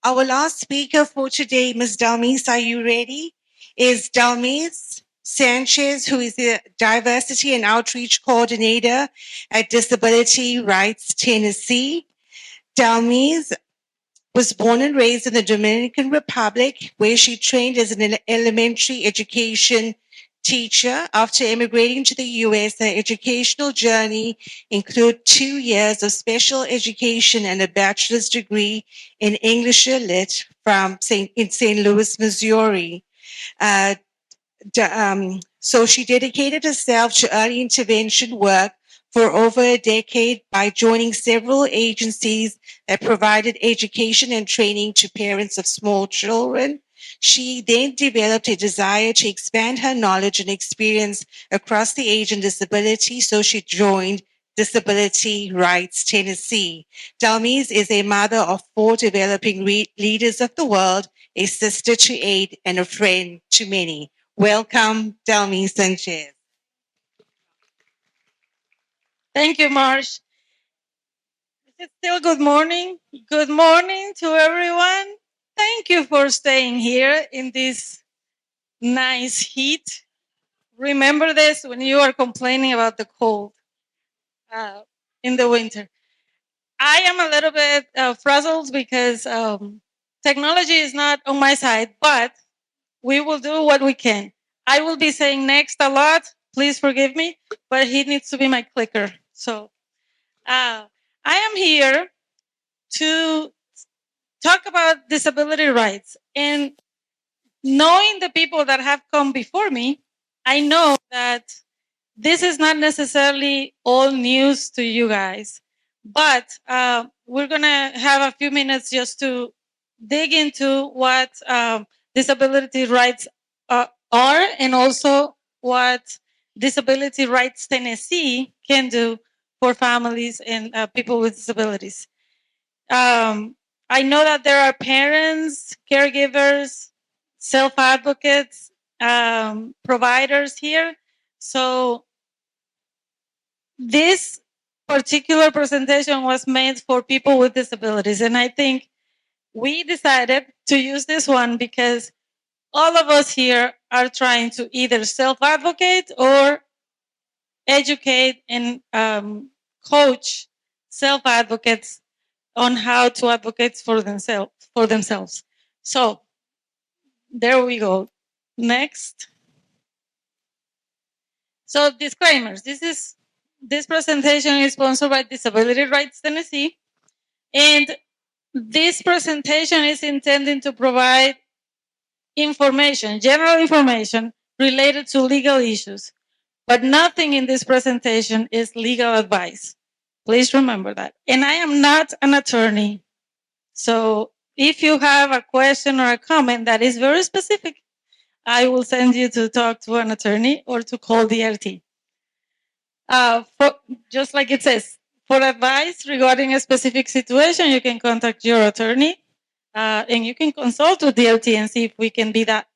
Our last speaker for today, Ms. Dalmys, are you ready? Is Dalmys Sanchez, who is the Diversity and Outreach Coordinator at Disability Rights Tennessee. Dalmys was born and raised in the Dominican Republic, where she trained as an elementary education teacher. After immigrating to the U.S., her educational journey included 2 years of special education and a bachelor's degree in English Lit in St. Louis, Missouri. So she dedicated herself to early intervention work for over a decade by joining several agencies that provided education and training to parents of small children. She then developed a desire to expand her knowledge and experience across the age and disability, so she joined Disability Rights Tennessee. Dalmys is a mother of 4 developing leaders of the world, a sister to 8, and a friend to many. Welcome, Dalmys Sanchez. Thank you, Marsh. Is it still good morning? Good morning to everyone. Thank you for staying here in this nice heat. Remember this when you are complaining about the cold in the winter. I am a little bit frazzled because technology is not on my side, but we will do what we can. I will be saying next a lot. Please forgive me, but he needs to be my clicker. So I am here to talk about disability rights. And knowing the people that have come before me, I know that this is not necessarily all news to you guys, but we're going to have a few minutes just to dig into what disability rights are and also what Disability Rights Tennessee can do for families and people with disabilities. I know that there are parents, caregivers, self-advocates, providers here. So this particular presentation was made for people with disabilities. And I think we decided to use this one because all of us here are trying to either self-advocate or educate and coach self-advocates on how to advocate for themselves. So there we go. Next. So disclaimers. This presentation is sponsored by Disability Rights Tennessee, and this presentation is intended to provide information, general information related to legal issues, but nothing in this presentation is legal advice. Please remember that. And I am not an attorney. So if you have a question or a comment that is very specific, I will send you to talk to an attorney or to call DRT. Just like it says, for advice regarding a specific situation, you can contact your attorney and you can consult with DRT and see if we can be that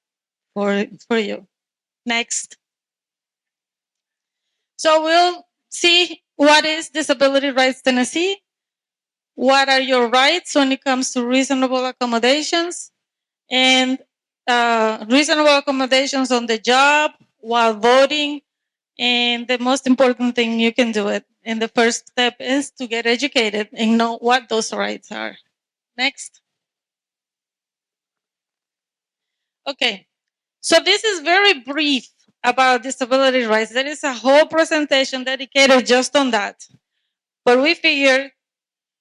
for you. Next. So we'll see what is Disability Rights Tennessee. What are your rights when it comes to reasonable accommodations and reasonable accommodations on the job while voting. And the most important thing you can do it. And the first step is to get educated and know what those rights are. Next. Okay. So this is very brief about disability rights. There is a whole presentation dedicated just on that. But we figured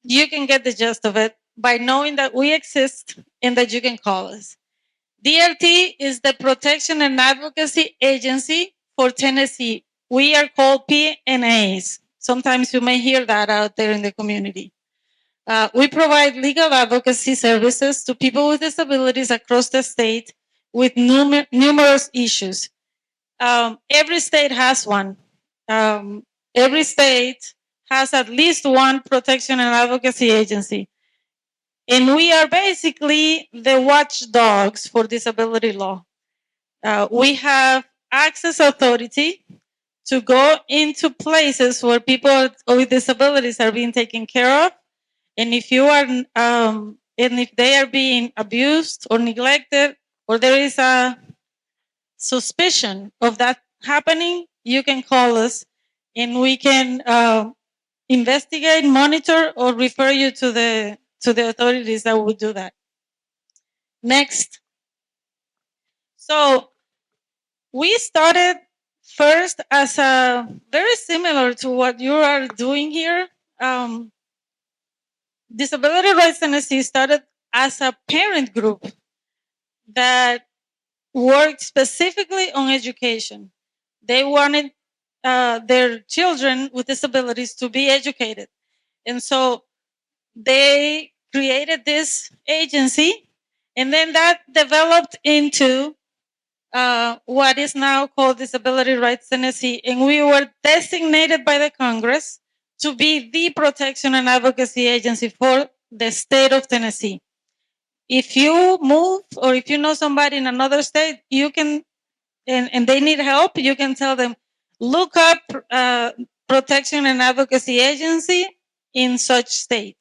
you can get the gist of it by knowing that we exist and that you can call us. DRT is the Protection and Advocacy Agency for Tennessee. We are called PNAs. Sometimes you may hear that out there in the community. We provide legal advocacy services to people with disabilities across the state with numerous issues. Every state has one. Every state has at least one protection and advocacy agency. And we are basically the watchdogs for disability law. We have access authority to go into places where people with disabilities are being taken care of. And if you are And if they are being abused or neglected, or there is a suspicion of that happening, you can call us and we can investigate, monitor, or refer you to the authorities that would do that. Next. So we started first as a very similar to what you are doing here. Disability Rights Tennessee started as a parent group that worked specifically on education. They wanted their children with disabilities to be educated. And so they created this agency, and then that developed into what is now called Disability Rights Tennessee. And we were designated by the Congress to be the protection and advocacy agency for the state of Tennessee. If you move or if you know somebody in another state, you can, and they need help, you can tell them, look up protection and advocacy agency in such state.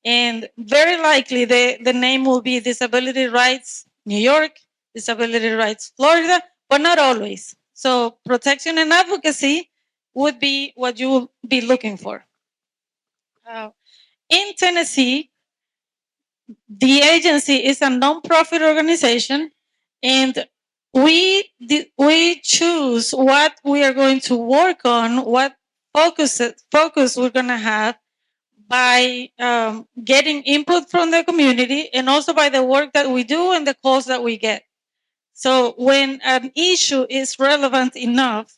And very likely the name will be Disability Rights New York, Disability Rights Florida, but not always. So protection and advocacy would be what you will be looking for. In Tennessee, the agency is a nonprofit organization, and we choose what we are going to work on, what focus we're going to have by getting input from the community, and also by the work that we do and the calls that we get. So when an issue is relevant enough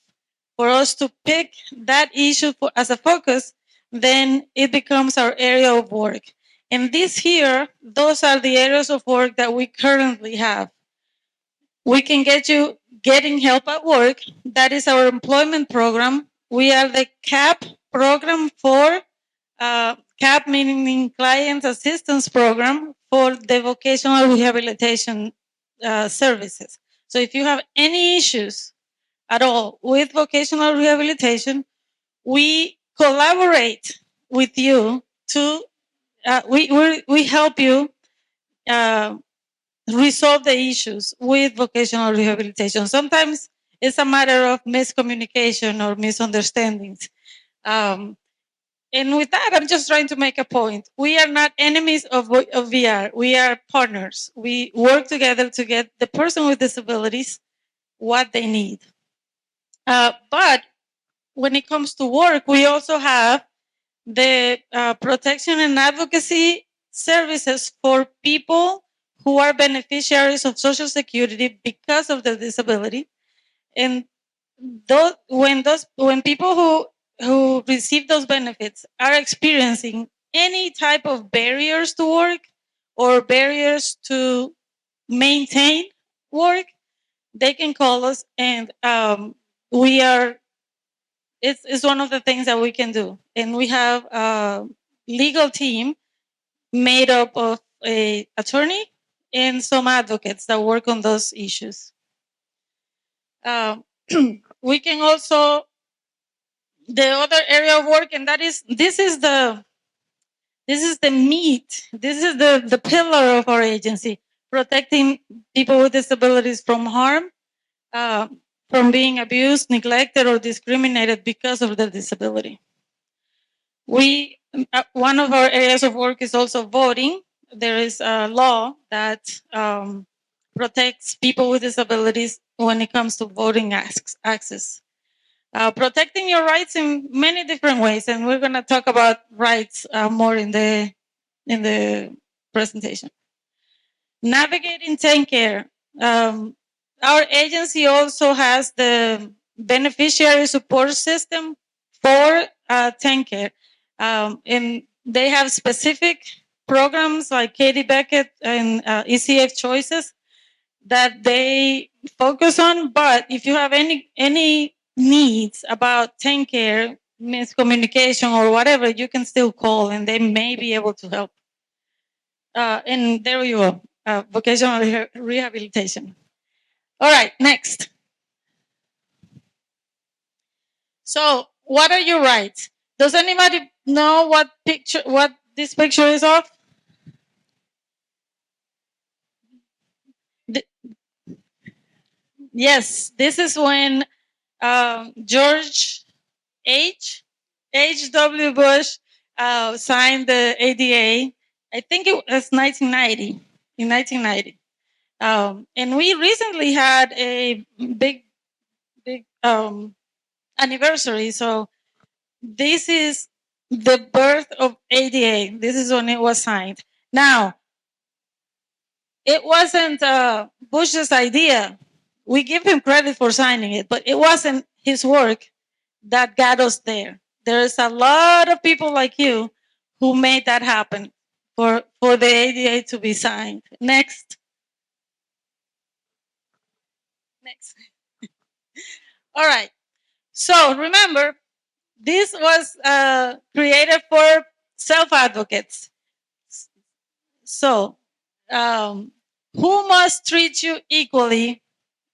for us to pick that issue as a focus, then it becomes our area of work. And this here, those are the areas of work that we currently have. We can get you getting help at work. That is our employment program. We are the CAP program for CAP, meaning Client Assistance Program, for the vocational rehabilitation services. So if you have any issues at all with vocational rehabilitation, we collaborate with you to we help you resolve the issues with vocational rehabilitation. Sometimes it's a matter of miscommunication or misunderstandings. And with that, I'm just trying to make a point. We are not enemies of VR. We are partners. We work together to get the person with disabilities what they need. But when it comes to work, we also have the protection and advocacy services for people who are beneficiaries of Social Security because of their disability. And when people who receive those benefits are experiencing any type of barriers to work or barriers to maintain work, they can call us, and it's one of the things that we can do. And we have a legal team made up of an attorney and some advocates that work on those issues. We can also, the other area of work, and this is the meat, this is the pillar of our agency, protecting people with disabilities from harm, from being abused, neglected, or discriminated because of their disability. One of our areas of work is also voting. There is a law that protects people with disabilities when it comes to voting access. Protecting your rights in many different ways, and we're going to talk about rights more in the presentation. Navigating TennCare. Our agency also has the beneficiary support system for TennCare, and they have specific programs like Katie Beckett and ECF Choices that they focus on. But if you have any needs about TennCare, miscommunication or whatever, you can still call and they may be able to help. And there you go, vocational rehabilitation. All right, next. So what are your rights? Does anybody know what this picture is of? Yes, this is when George H.W. Bush signed the ADA. I think it was 1990. In 1990, and we recently had a big anniversary. So this is the birth of ADA. This is when it was signed. Now, it wasn't Bush's idea. We give him credit for signing it, but it wasn't his work that got us there. There's a lot of people like you who made that happen for the ADA to be signed. Next. All right. So remember, this was created for self-advocates. So, who must treat you equally?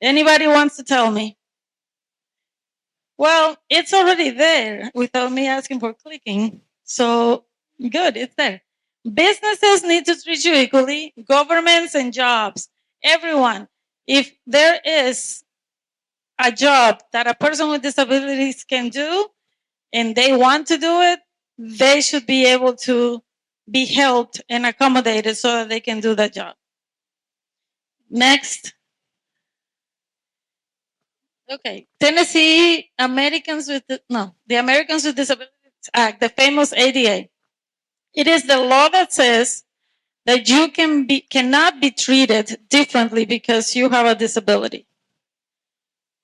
Anybody wants to tell me? Well, it's already there without me asking for clicking. So, good, it's there. Businesses need to treat you equally, governments and jobs, everyone. If there is a job that a person with disabilities can do and they want to do it, they should be able to be helped and accommodated so that they can do that job. Next. Okay. Tennessee Americans with the Americans with Disabilities Act, the famous ADA. It is the law that says that you cannot be treated differently because you have a disability.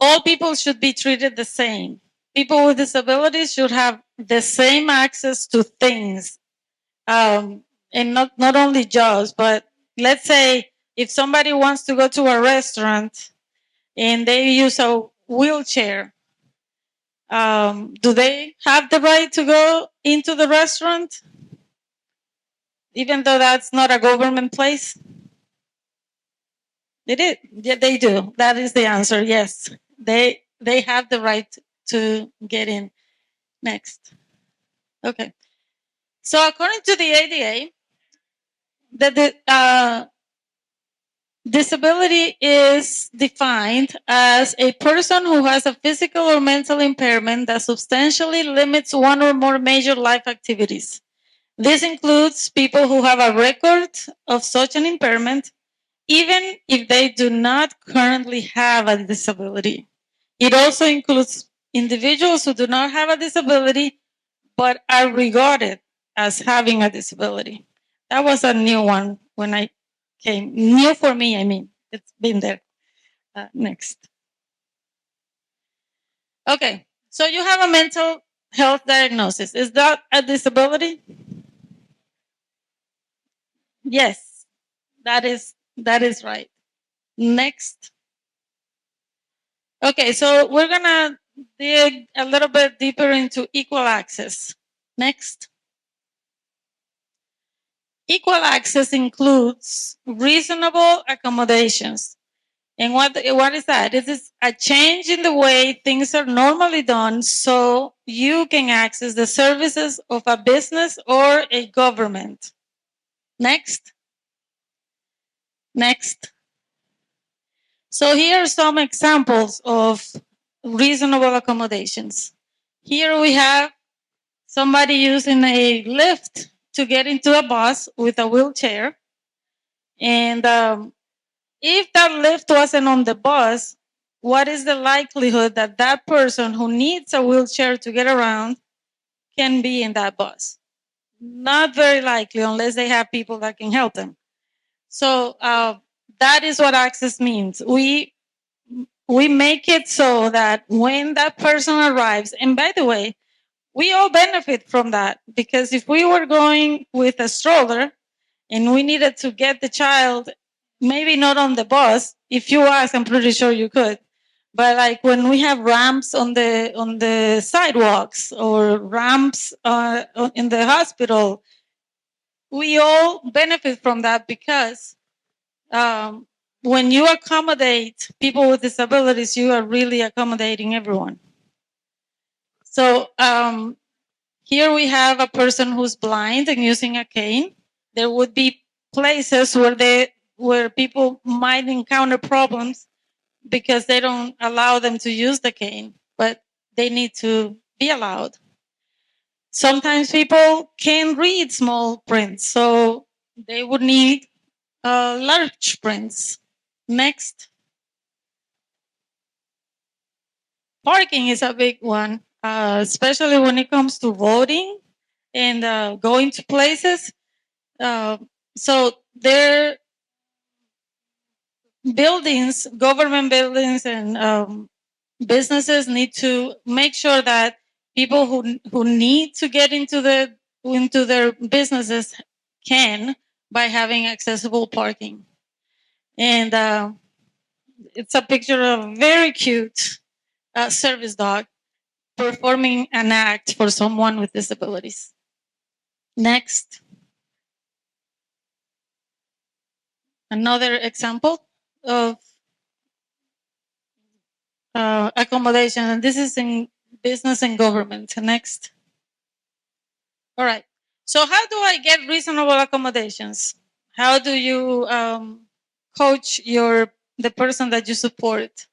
All people should be treated the same. People with disabilities should have the same access to things, and not only jobs, but let's say if somebody wants to go to a restaurant and they use a wheelchair, do they have the right to go into the restaurant, even though that's not a government place? They did. Yeah, they do. That is the answer. Yes, they have the right to get in. Next. Okay. So according to the ADA, the disability is defined as a person who has a physical or mental impairment that substantially limits one or more major life activities. This includes people who have a record of such an impairment, even if they do not currently have a disability. It also includes individuals who do not have a disability but are regarded as having a disability. That was a new one when I came. New for me, I mean. It's been there. Next. Okay, so you have a mental health diagnosis. Is that a disability? Yes, that is right. Next. Okay, so we're gonna dig a little bit deeper into equal access. Next. Equal access includes reasonable accommodations. And what is that? It is a change in the way things are normally done so you can access the services of a business or a government. Next. Next. So here are some examples of reasonable accommodations. Here we have somebody using a lift to get into a bus with a wheelchair. And if that lift wasn't on the bus, what is the likelihood that that person who needs a wheelchair to get around can be in that bus? Not very likely unless they have people that can help them. So that is what access means. We make it so that when that person arrives, and by the way, we all benefit from that, because if we were going with a stroller and we needed to get the child, maybe not on the bus, if you ask, I'm pretty sure you could. But like when we have ramps on the sidewalks or ramps in the hospital, we all benefit from that, because when you accommodate people with disabilities, you are really accommodating everyone. So here we have a person who's blind and using a cane. There would be places where people might encounter problems because they don't allow them to use the cane, but they need to be allowed. Sometimes people can't read small prints, so they would need large prints. Next. Parking is a big one, especially when it comes to voting and going to places. So their buildings, government buildings, and businesses need to make sure that people who need to get into their businesses can by having accessible parking. And it's a picture of a very cute service dog performing an act for someone with disabilities. Next. Another example of accommodation, and this is in business and government. Next. All right. So how do I get reasonable accommodations? How do you coach the person that you support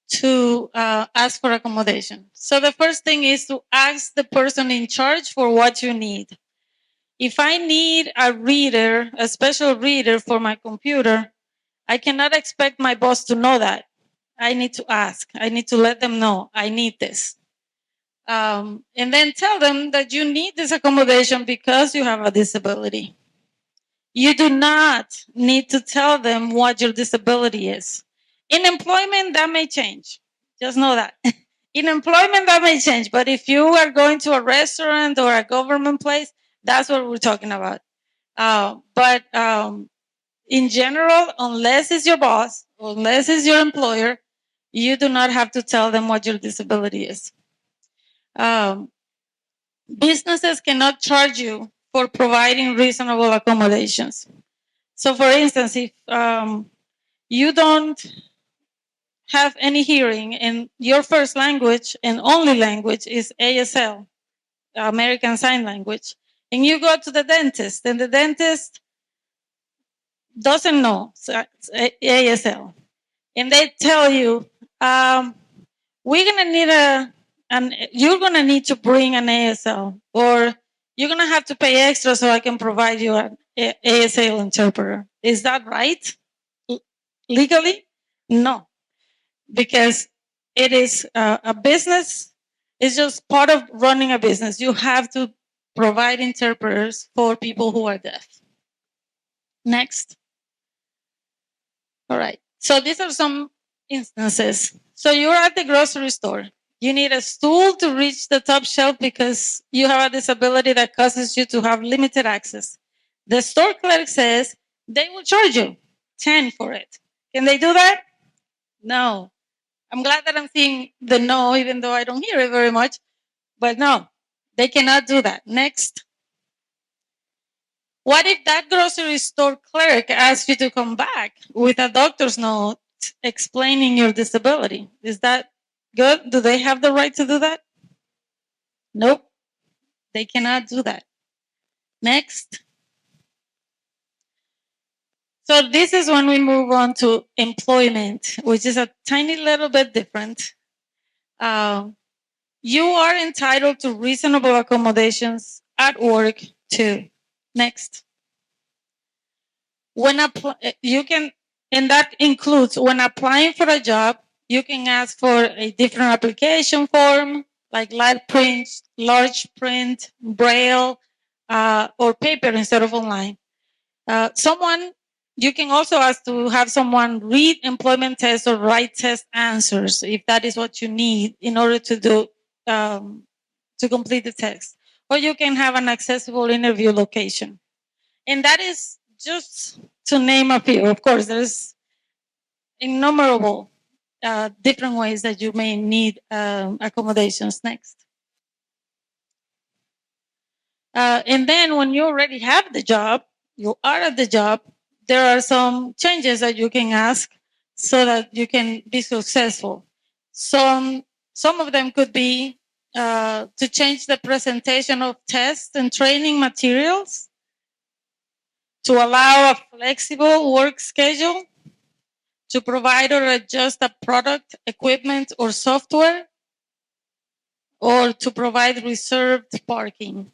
to ask for accommodation? So the first thing is to ask the person in charge for what you need. If I need a reader, a special reader for my computer, I cannot expect my boss to know that. I need to ask. I need to let them know I need this. And then tell them that you need this accommodation because you have a disability. You do not need to tell them what your disability is. In employment, that may change. Just know that. In employment, that may change. But if you are going to a restaurant or a government place, that's what we're talking about. But in general, unless it's your boss, unless it's your employer, you do not have to tell them what your disability is. Businesses cannot charge you for providing reasonable accommodations. So, for instance, if you don't have any hearing and your first language and only language is ASL, American Sign Language, and you go to the dentist and the dentist doesn't know ASL, and they tell you, we're gonna need you're gonna need to bring an ASL, or you're gonna have to pay extra so I can provide you an ASL interpreter. Is that right? Legally? No, because it is a business. It's just part of running a business. You have to provide interpreters for people who are deaf. Next. All right. So these are some instances. So you're at the grocery store. You need a stool to reach the top shelf because you have a disability that causes you to have limited access. The store clerk says they will charge you $10 for it. Can they do that? No. I'm glad that I'm seeing the no, even though I don't hear it very much. But no, they cannot do that. Next. What if that grocery store clerk asks you to come back with a doctor's note explaining your disability? Is that good? Do they have the right to do that? Nope. They cannot do that. Next. So this is when we move on to employment, which is a tiny little bit different. You are entitled to reasonable accommodations at work too. Next. You can, and that includes when applying for a job, you can ask for a different application form, like large print, braille, or paper instead of online. You can also ask to have someone read employment tests or write test answers if that is what you need in order to complete the test. Or you can have an accessible interview location. And that is just to name a few. Of course, there's innumerable different ways that you may need accommodations. Next. And then when you already have the job, you are at the job, there are some changes that you can ask so that you can be successful. Some of them could be to change the presentation of tests and training materials, to allow a flexible work schedule, to provide or adjust a product, equipment, or software, or to provide reserved parking.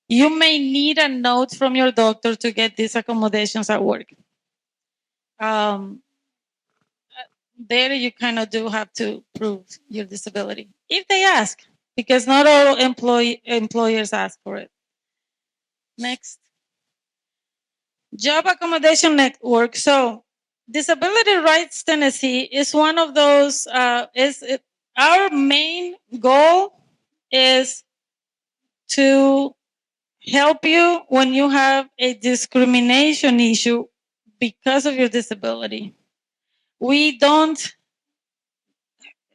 You may need a note from your doctor to get these accommodations at work. There you kind of do have to prove your disability if they ask, because not all employers ask for it. Next. Job Accommodation Network. So Disability Rights Tennessee is one of those, our main goal is to help you when you have a discrimination issue because of your disability. We don't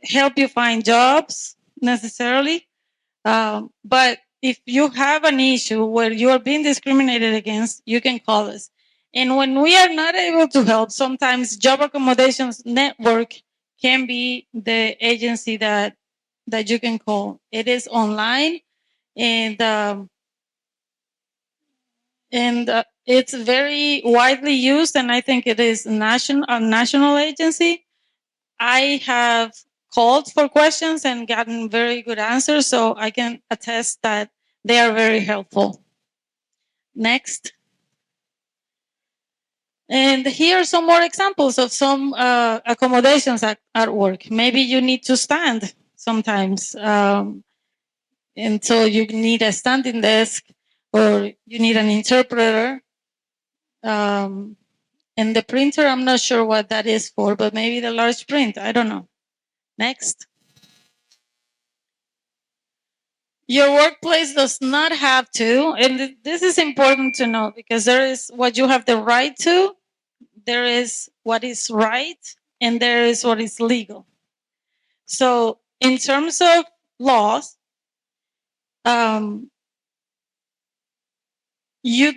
help you find jobs necessarily, but if you have an issue where you are being discriminated against, you can call us. And when we are not able to help, sometimes Job Accommodations Network can be the agency that you can call. It is online, and it's very widely used, and I think it is a national agency. I have called for questions and gotten very good answers, so I can attest that they are very helpful. Next. And here are some more examples of some accommodations at work. Maybe you need to stand sometimes, and so you need a standing desk, or you need an interpreter. And the printer, I'm not sure what that is for, but maybe the large print, I don't know. Next. Your workplace does not have to, and this is important to know, because there is what you have the right to, there is what is right, and there is what is legal. So in terms of laws, your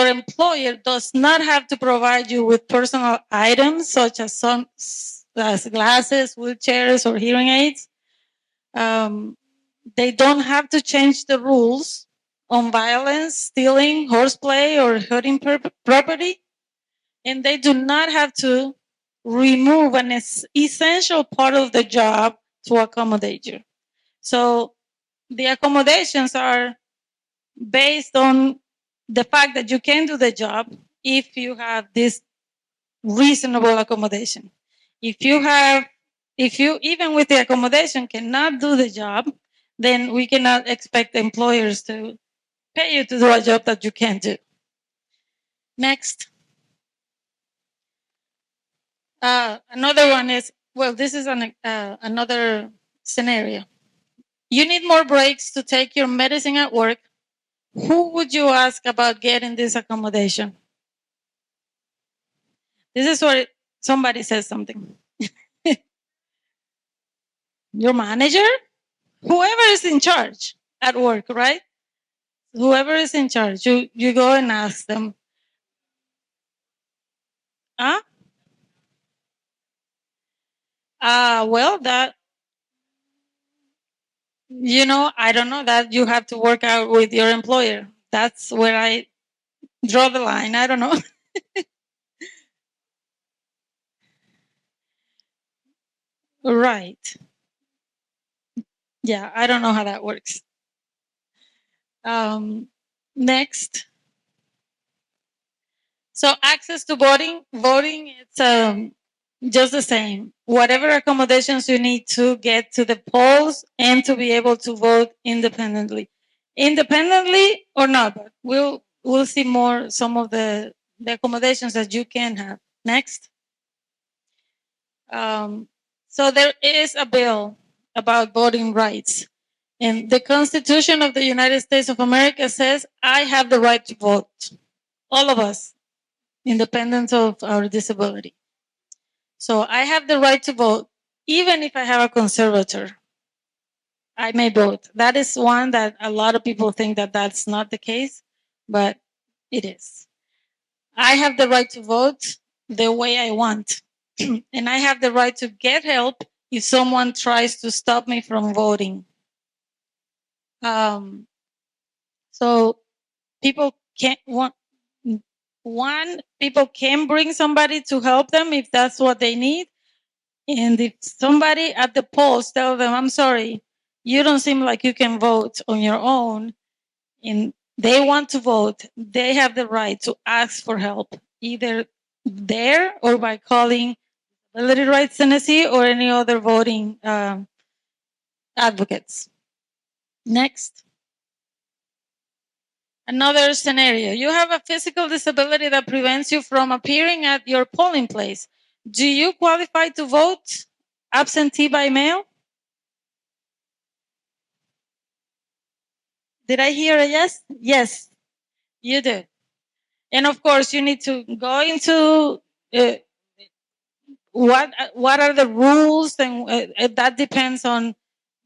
employer does not have to provide you with personal items such as glasses, wheelchairs, or hearing aids. They don't have to change the rules on violence, stealing, horseplay, or hurting property. And they do not have to remove an essential part of the job to accommodate you. So the accommodations are based on the fact that you can do the job if you have this reasonable accommodation. If you even with the accommodation cannot do the job, then we cannot expect employers to pay you to do a job that you can't do. Next. Another one is, well, this is another scenario. You need more breaks to take your medicine at work. Who would you ask about getting this accommodation? This is where somebody says something. Your manager? Whoever is in charge at work, right? Whoever is in charge, you go and ask them. Huh? Well, that, I don't know, that you have to work out with your employer. That's where I draw the line. I don't know. Right. Yeah, I don't know how that works. Next. So access to voting, it's just the same. Whatever accommodations you need to get to the polls and to be able to vote independently or not. But we'll see more some of the accommodations that you can have. Next. So there is a bill about voting rights. And the Constitution of the United States of America says, I have the right to vote. All of us, independent of our disability. So I have the right to vote, even if I have a conservator. I may vote. That is one that a lot of people think that that's not the case, but it is. I have the right to vote the way I want. And I have the right to get help if someone tries to stop me from voting. So people One, people can bring somebody to help them if that's what they need. And if somebody at the polls tell them, I'm sorry, you don't seem like you can vote on your own, and they want to vote, they have the right to ask for help, either there or by calling Disability Rights Tennessee or any other voting advocates. Next. Another scenario. You have a physical disability that prevents you from appearing at your polling place. Do you qualify to vote absentee by mail? Did I hear a yes? Yes, you do. And of course, you need to go into what are the rules, and that depends on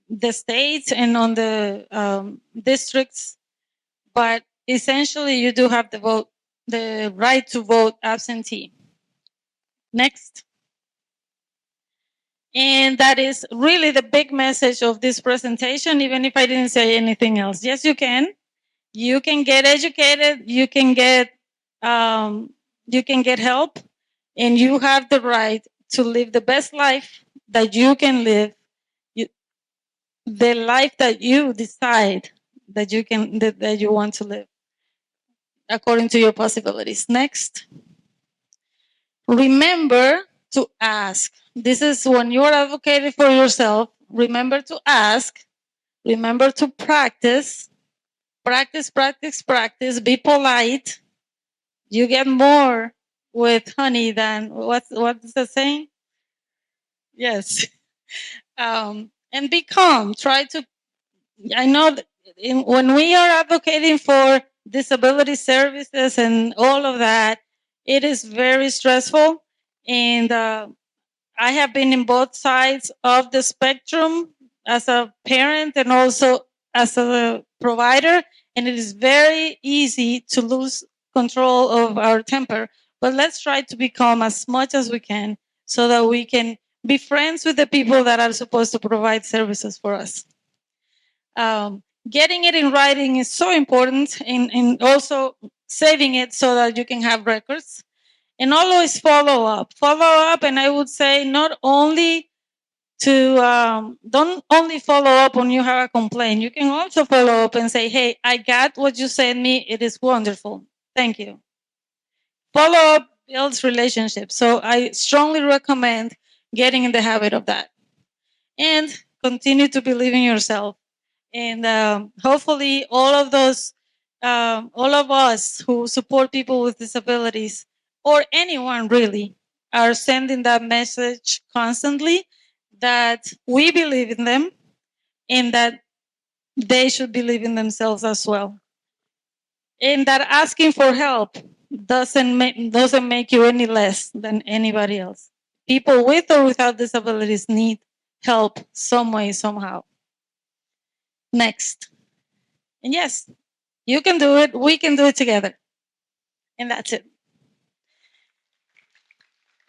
the states and on the districts. But essentially, you do have the right to vote absentee. Next. And that is really the big message of this presentation, even if I didn't say anything else. Yes, you can. You can get educated. You can get help, and you have the right to live the best life that you can live, the life that you decide that you want to live according to your possibilities. Next. Remember to ask. This is when you're advocating for yourself. Remember to ask. Remember to practice. Practice, practice, practice. Be polite. You get more with honey than what's the saying? Yes. And be calm. Try to. I know that when we are advocating for disability services and all of that, it is very stressful. And I have been in both sides of the spectrum as a parent and also as a provider. And it is very easy to lose control of our temper. But let's try to be calm as much as we can so that we can be friends with the people that are supposed to provide services for us. Getting it in writing is so important, and also saving it so that you can have records. And always follow up. And I would say not only don't only follow up when you have a complaint. You can also follow up and say, hey, I got what you sent me. It is wonderful. Thank you. Follow up builds relationships. So I strongly recommend getting in the habit of that. And continue to believe in yourself. And hopefully all of us who support people with disabilities, or anyone really, are sending that message constantly that we believe in them and that they should believe in themselves as well. And that asking for help doesn't make you any less than anybody else. People with or without disabilities need help some way, somehow. Next. And yes, you can do it. We can do it together. And that's it.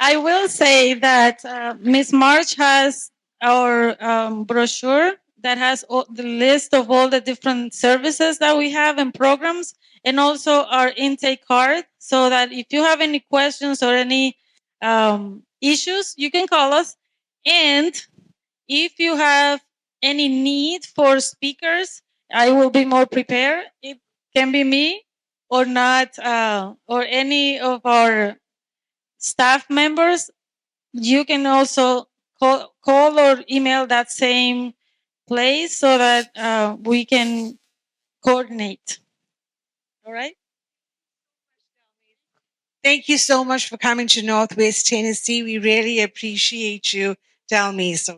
I will say that Ms. March has our brochure that has the list of all the different services that we have and programs, and also our intake card, so that if you have any questions or any issues, you can call us. And if you have any need for speakers, I will be more prepared. It can be me or not, or any of our staff members. You can also call or email that same place so that we can coordinate. All right. Thank you so much for coming to Northwest Tennessee. We really appreciate you, Dalmys.